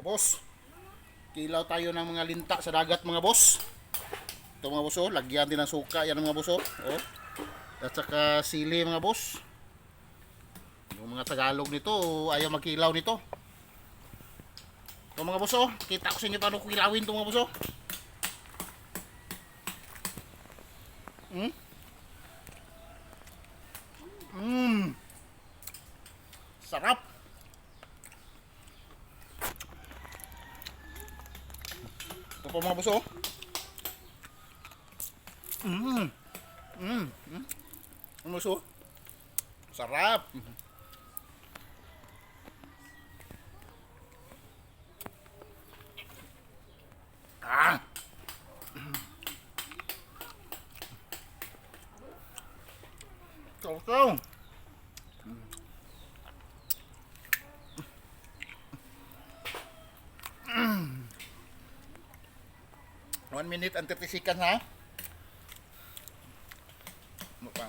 Mga boss, kilaw tayo ng mga linta sa dagat mga boss. Ito mga boss, oh, lagyan din ng suka yan mga boss, oh. At saka sili mga boss. Yung mga Tagalog nito ayaw magkilaw nito. Ito mga boss, oh, kita ko sa inyo paano kilawin ito mga boss, oh. Mm. Mm. Sarap. Ito po mga boss, oh. Mm. Mm. Mm. Ano boss, oh? Sarap. Ah. Ito. 1 minute and 30 seconds ha. Ano pa?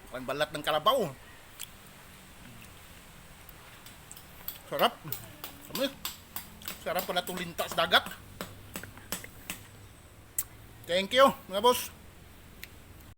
Ang balat ng kalabaw. Sarap. Sarap pala itong linta sa dagat. Thank you mga boss.